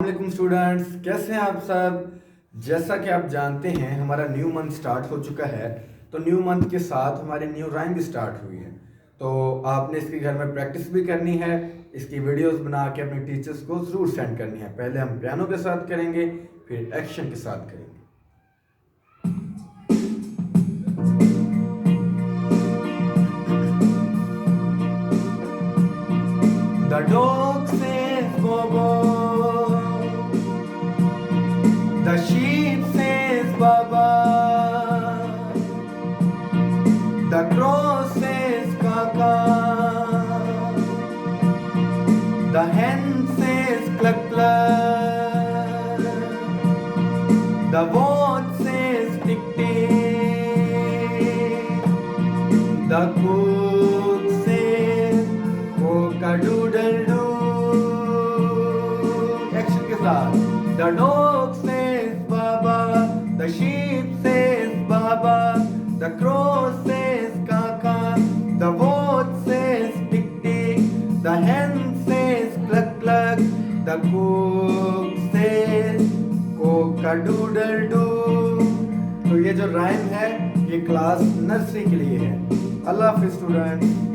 वालेकुम स्टूडेंट्स, कैसे हैं आप सब। जैसा कि आप जानते हैं हमारा न्यू मंथ स्टार्ट हो चुका है। तो न्यू मंथ के साथ हमारी न्यू राइम भी स्टार्ट हुई है। तो आपने इसकी घर में प्रैक्टिस भी करनी है। इसकी वीडियोस बना के अपने टीचर्स को ज़रूर सेंड करनी है। पहले हम पियानो के साथ करेंगे, फिर एक्शन के साथ करेंगे। The dog says Bobo, the sheep says Baba, the crow says Kaka, the hen says Cluck Cluck, the goat says Tick Tick, the cook says Cock-a-doodle Doo. Action के साथ। The dog says Baba, the sheep says Baba, the crow says Kaka, the goat says Tick Tick, the hen says Cluck Cluck, the cook says Cock-a-doodle Doo. तो ये जो rhyme है ये class nursery के लिए है। अल्लाह हाफिज़ स्टूडेंट्स।